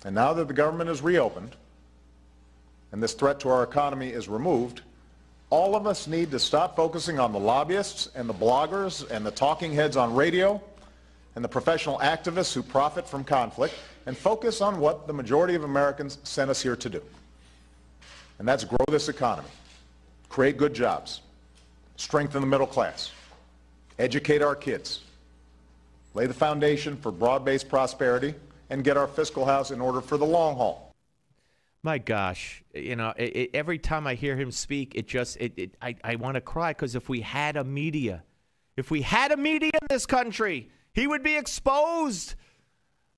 And now that the government is reopened and this threat to our economy is removed, all of us need to stop focusing on the lobbyists and the bloggers and the talking heads on radio and the professional activists who profit from conflict and focus on what the majority of Americans sent us here to do. And that's grow this economy, create good jobs, strengthen the middle class, educate our kids, lay the foundation for broad-based prosperity, and get our fiscal house in order for the long haul. My gosh, every time I hear him speak, I want to cry, because if we had a media in this country, he would be exposed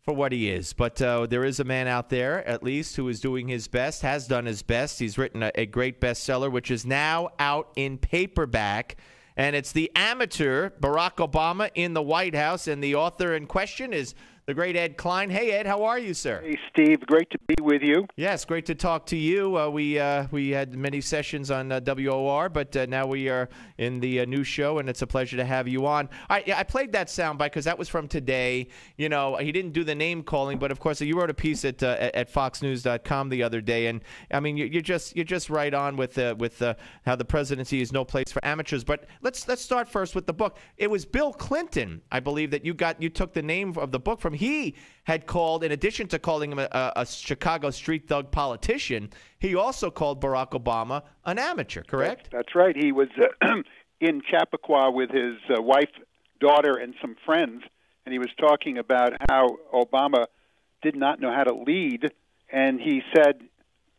for what he is. But there is a man out there, at least, who is doing his best, has done his best. He's written a great bestseller, which is now out in paperback. And it's The Amateur, Barack Obama in the White House. And the author in question is the great Ed Klein. Hey, Ed, how are you, sir? Hey, Steve. Great to be with you. Yes, great to talk to you. We had many sessions on WOR, but now we are in the new show, and it's a pleasure to have you on. I played that soundbite because that was from today. He didn't do the name calling, but of course you wrote a piece at FoxNews.com the other day, and I mean you're just right on with how the presidency is no place for amateurs. But let's start first with the book. It was Bill Clinton, I believe, that you took the name of the book from. He had called, in addition to calling him a Chicago street thug politician, he also called Barack Obama an amateur, correct? That's right. He was in Chappaqua with his wife, daughter, and some friends, and he was talking about how Obama did not know how to lead, and he said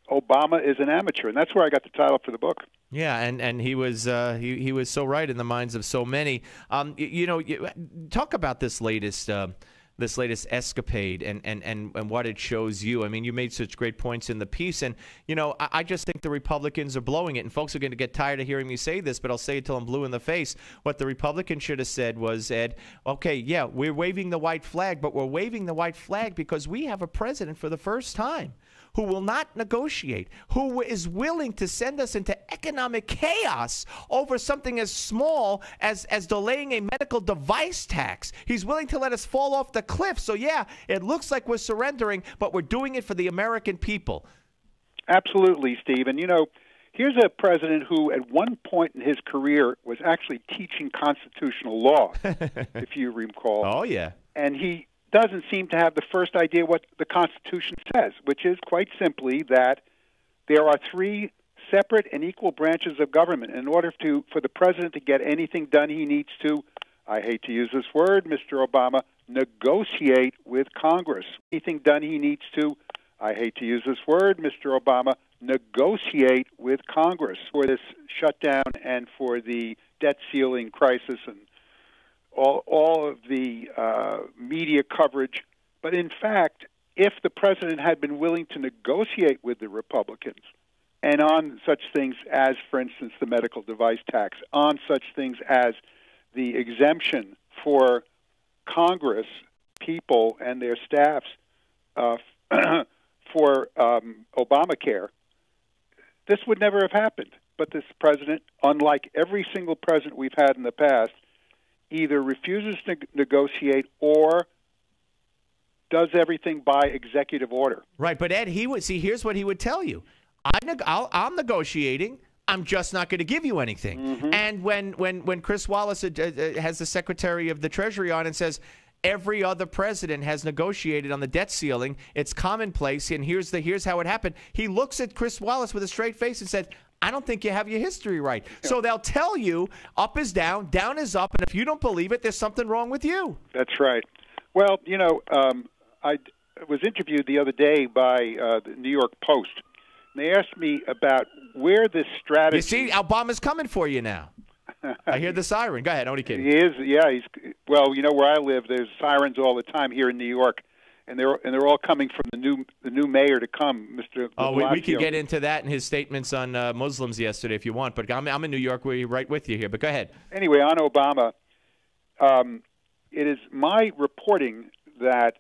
Obama is an amateur, and that's where I got the title for the book. Yeah, and he was he was so right in the minds of so many. Talk about this latest escapade and what it shows you. I mean, you made such great points in the piece, and I just think the Republicans are blowing it, and folks are going to get tired of hearing me say this, but I'll say it till I'm blue in the face. What the Republicans should have said was, Ed, okay, yeah, we're waving the white flag, but we're waving the white flag because we have a president for the first time who will not negotiate, who is willing to send us into economic chaos over something as small as delaying a medical device tax. He's willing to let us fall off the cliff. So, yeah, it looks like we're surrendering, but we're doing it for the American people. Absolutely, Steve. And, here's a president who at one point in his career was actually teaching constitutional law, if you recall. Oh, yeah. And he doesn't seem to have the first idea what the Constitution says, which is quite simply that there are three separate and equal branches of government. In order for the president to get anything done, he needs to, I hate to use this word, Mr. Obama, negotiate with Congress. Anything done, he needs to, I hate to use this word, Mr. Obama, negotiate with Congress for this shutdown and for the debt ceiling crisis and all of the media coverage. But in fact, if the president had been willing to negotiate with the Republicans and on such things as, for instance, the medical device tax, on such things as the exemption for Congress people and their staffs for Obamacare, this would never have happened. But this president, unlike every single president we've had in the past, either refuses to negotiate or does everything by executive order. Right, but Ed, here's what he would tell you. I'm negotiating. I'm just not going to give you anything. Mm-hmm. And when Chris Wallace has the Secretary of the Treasury on and says, every other president has negotiated on the debt ceiling, it's commonplace, and here's how it happened. He looks at Chris Wallace with a straight face and said, I don't think you have your history right. Yeah. So they'll tell you up is down, down is up, and if you don't believe it, there's something wrong with you. That's right. Well, I was interviewed the other day by the New York Post. And they asked me about where this strategy... You see, Obama's coming for you now. I hear the siren. Go ahead, only kidding. He is, yeah. Well, where I live, there's sirens all the time here in New York. And they're all coming from the new mayor to come, Mr. Oh, we could get into that and his statements on Muslims yesterday if you want, but I'm in New York. We're right with you here, but go ahead. Anyway, on Obama, it is my reporting that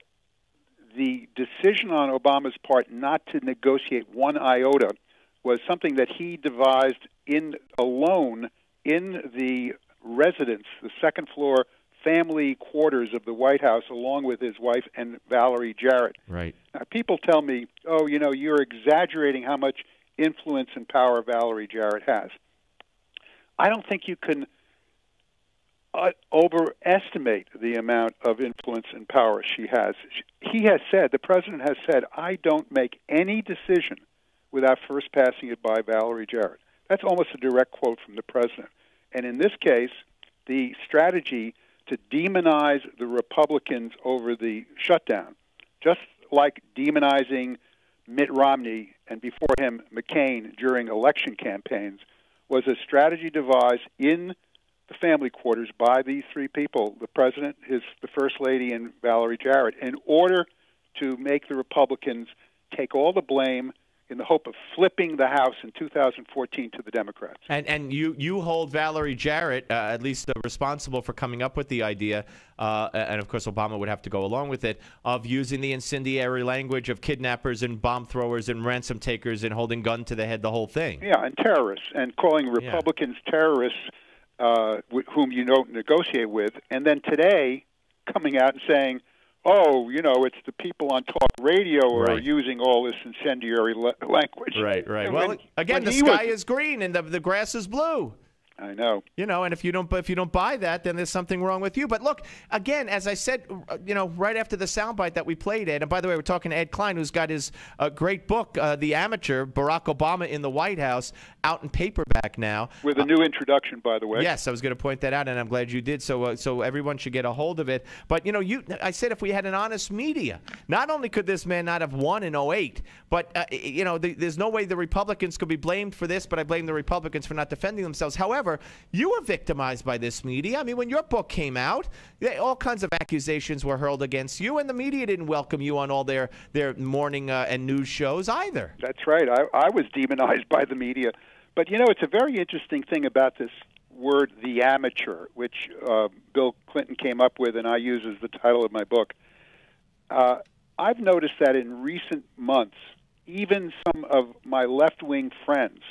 the decision on Obama's part not to negotiate one iota was something that he devised alone in the residence, the second floor family quarters of the White House along with his wife and Valerie Jarrett. Right. Now, people tell me, oh, you're exaggerating how much influence and power Valerie Jarrett has. I don't think you can overestimate the amount of influence and power she has. The president has said, I don't make any decision without first passing it by Valerie Jarrett. That's almost a direct quote from the president. And in this case, the strategy to demonize the Republicans over the shutdown, just like demonizing Mitt Romney and before him McCain during election campaigns, was a strategy devised in the family quarters by these three people, the president, the first lady, and Valerie Jarrett, in order to make the Republicans take all the blame in the hope of flipping the House in 2014 to the Democrats. And you hold Valerie Jarrett at least responsible for coming up with the idea, and of course Obama would have to go along with it, of using the incendiary language of kidnappers and bomb throwers and ransom takers and holding gun to the head, the whole thing. Yeah, and terrorists, and calling Republicans terrorists whom you don't negotiate with, and then today coming out and saying, oh, it's the people on talk radio who are using all this incendiary language. Right. And well, again, the sky is green and the grass is blue. I know. And if you don't buy that, then there's something wrong with you. But look, again, as I said, right after the soundbite that we played, Ed, and by the way, we're talking to Ed Klein, who's got his great book, The Amateur, Barack Obama in the White House, out in paperback now. With a new introduction, by the way. Yes, I was going to point that out, and I'm glad you did. So everyone should get a hold of it. But, I said if we had an honest media, not only could this man not have won in 2008, but, there's no way the Republicans could be blamed for this, but I blame the Republicans for not defending themselves. However, you were victimized by this media. I mean, when your book came out, all kinds of accusations were hurled against you, and the media didn't welcome you on all their morning and news shows either. That's right. I was demonized by the media. But, it's a very interesting thing about this word, the amateur, which Bill Clinton came up with and I use as the title of my book. I've noticed that in recent months, even some of my left-wing friends,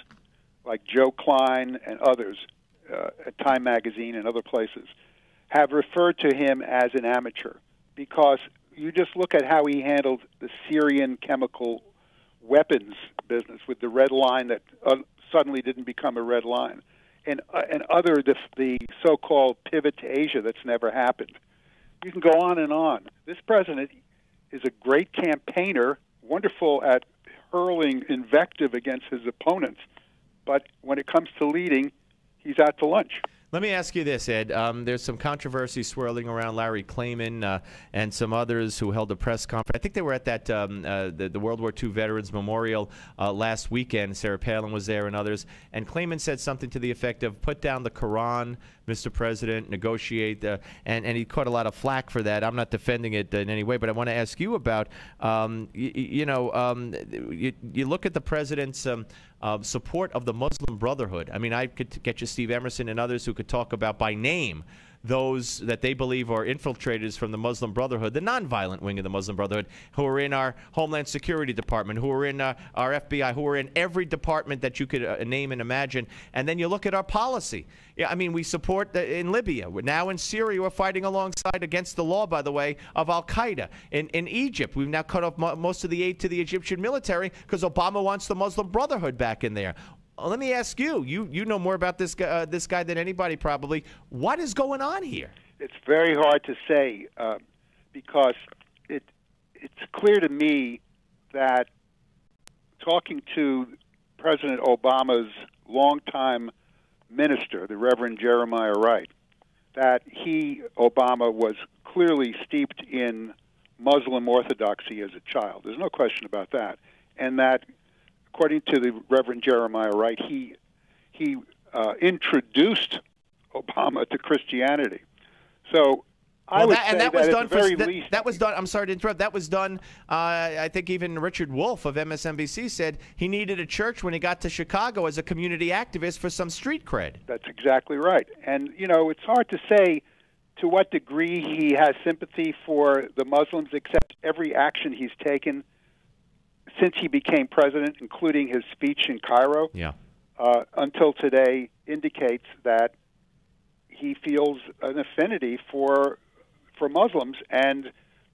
like Joe Klein and others at Time Magazine and other places, have referred to him as an amateur because you just look at how he handled the Syrian chemical weapons business with the red line that suddenly didn't become a red line, and the so-called pivot to Asia that's never happened. You can go on and on. This president is a great campaigner, wonderful at hurling invective against his opponents, but when it comes to leading, he's out to lunch. Let me ask you this, Ed. There's some controversy swirling around Larry Klayman and some others who held a press conference. I think they were at that the World War II Veterans Memorial last weekend. Sarah Palin was there and others. And Klayman said something to the effect of, put down the Quran, Mr. President, negotiate. And he caught a lot of flack for that. I'm not defending it in any way, but I want to ask you about, you look at the president's support of the Muslim Brotherhood. I mean, I could get you Steve Emerson and others who could talk about by name those that they believe are infiltrators from the Muslim Brotherhood, the nonviolent wing of the Muslim Brotherhood, who are in our Homeland Security Department, who are in our FBI, who are in every department that you could name and imagine. And then you look at our policy. Yeah, I mean, we support in Libya. We're now in Syria. We're fighting alongside, against the law, by the way, of Al-Qaeda. In Egypt, we've now cut off most of the aid to the Egyptian military because Obama wants the Muslim Brotherhood back in there. Let me ask you. You know more about this guy than anybody probably. What is going on here? It's very hard to say because it's clear to me that talking to President Obama's longtime minister, the Reverend Jeremiah Wright, that Obama, was clearly steeped in Muslim orthodoxy as a child. There's no question about that. And that, according to the Reverend Jeremiah Wright, he introduced Obama to Christianity. So I would say that at the very least, that was done. I'm sorry to interrupt. That was done. I think even Richard Wolff of MSNBC said he needed a church when he got to Chicago as a community activist for some street cred. That's exactly right. And it's hard to say to what degree he has sympathy for the Muslims, except every action he's taken since he became president, including his speech in Cairo, until today, indicates that he feels an affinity for Muslims and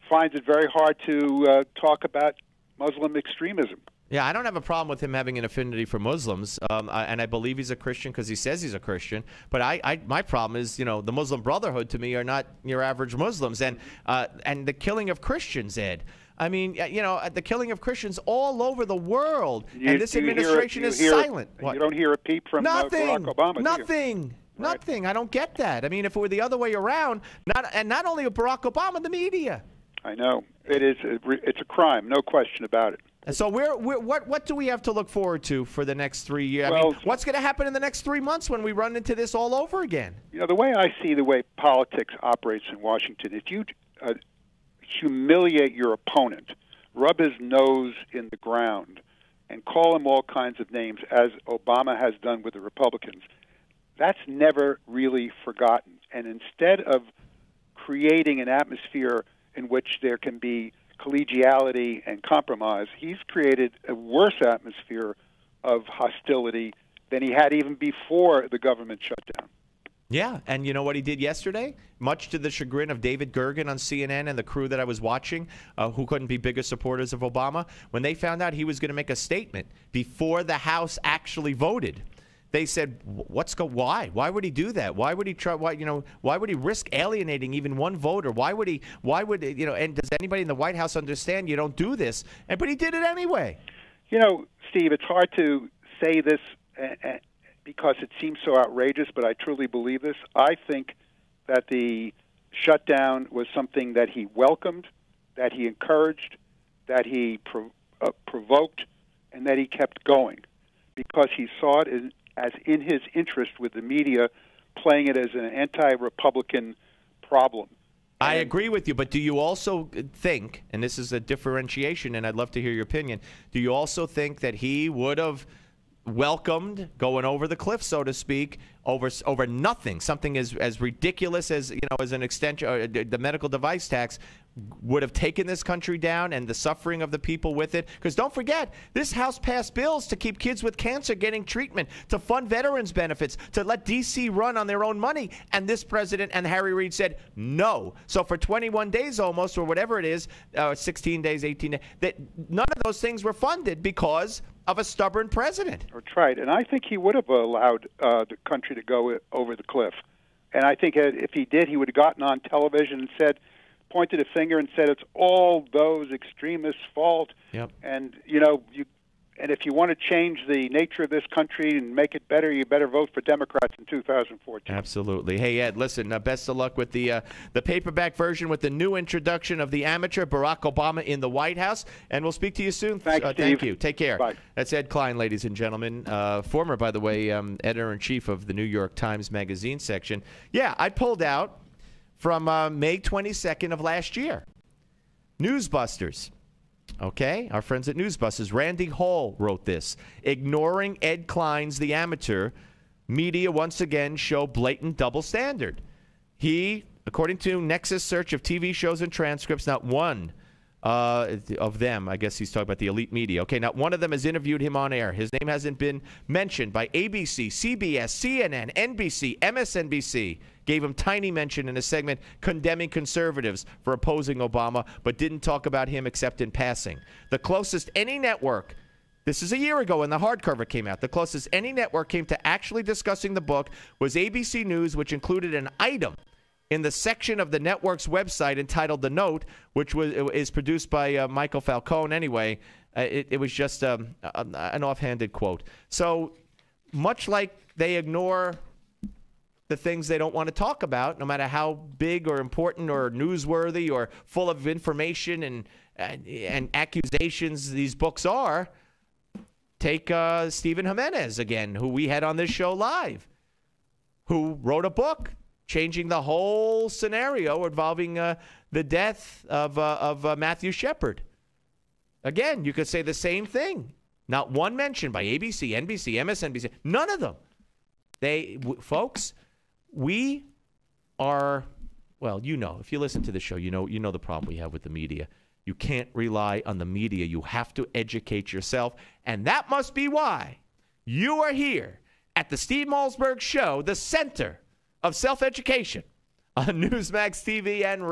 finds it very hard to talk about Muslim extremism. Yeah, I don't have a problem with him having an affinity for Muslims, and I believe he's a Christian because he says he's a Christian. But my problem is, the Muslim Brotherhood to me are not your average Muslims, and the killing of Christians, Ed. I mean, the killing of Christians all over the world, and this administration is silent. You don't hear a peep from Barack Obama. Nothing. Nothing. I don't get that. I mean, if it were the other way around, not only with Barack Obama, the media. I know it's a crime, no question about it. And so what do we have to look forward to for the next 3 years? Well, I mean, what's going to happen in the next 3 months when we run into this all over again? The way I see the way politics operates in Washington, if you humiliate your opponent, rub his nose in the ground, and call him all kinds of names, as Obama has done with the Republicans, that's never really forgotten. And instead of creating an atmosphere in which there can be collegiality and compromise, he's created a worse atmosphere of hostility than he had even before the government shutdown. Yeah, and you know what he did yesterday? Much to the chagrin of David Gergen on CNN and the crew that I was watching, who couldn't be bigger supporters of Obama, when they found out he was going to make a statement before the House actually voted. They said, why? Why would he do that? Why would he try? Why would he risk alienating even one voter? Why would and does anybody in the White House understand you don't do this? But he did it anyway. Steve, it's hard to say this because it seems so outrageous, but I truly believe this. I think that the shutdown was something that he welcomed, that he encouraged, that he provoked, and that he kept going because he saw it as in his interest with the media playing it as an anti-Republican problem. I agree with you, but do you also think, and this is a differentiation, and I'd love to hear your opinion, do you also think that he would have welcomed going over the cliff, so to speak, over nothing, something as ridiculous as as an extension, or the medical device tax would have taken this country down and the suffering of the people with it? Because don't forget, this House passed bills to keep kids with cancer getting treatment, to fund veterans benefits, to let D.C. run on their own money. And this president and Harry Reid said no. So for 21 days almost, or whatever it is, 16 days, 18 days, that none of those things were funded because of a stubborn president. That's right. And I think he would have allowed the country to go over the cliff. And I think if he did, he would have gotten on television and pointed a finger and said it's all those extremists' fault. Yep. And and if you want to change the nature of this country and make it better, you better vote for Democrats in 2014. Absolutely. Hey, Ed, listen, best of luck with the paperback version with the new introduction of the amateur Barack Obama in the White House. And we'll speak to you soon. Thanks, Steve. Thank you. Take care. Bye. That's Ed Klein, ladies and gentlemen. Former, by the way, editor-in-chief of the New York Times Magazine section. Yeah, I pulled out from May 22nd of last year. Newsbusters. Okay, our friends at Newsbusters. Randy Hall wrote this. Ignoring Ed Klein's The Amateur, media once again show blatant double standard. He, according to Nexus search of TV shows and transcripts, not one of them, I guess he's talking about the elite media. Okay, not one of them has interviewed him on air. His name hasn't been mentioned by ABC, CBS, CNN, NBC, MSNBC. Gave him tiny mention in a segment condemning conservatives for opposing Obama, but didn't talk about him except in passing. The closest any network, this is a year ago when the hardcover came out, the closest any network came to actually discussing the book was ABC News, which included an item in the section of the network's website entitled The Note, which is produced by Michael Falcone anyway. It was just an offhanded quote. So much like they ignore the things they don't want to talk about, no matter how big or important or newsworthy or full of information and accusations these books are, take Stephen Jimenez again, who we had on this show live, who wrote a book changing the whole scenario involving the death of Matthew Shepard. Again, you could say the same thing. Not one mention by ABC, NBC, MSNBC. None of them. Folks, we are, well, if you listen to the show, you know the problem we have with the media. You can't rely on the media. You have to educate yourself. And that must be why you are here at the Steve Malzberg Show, the center of self-education on Newsmax TV and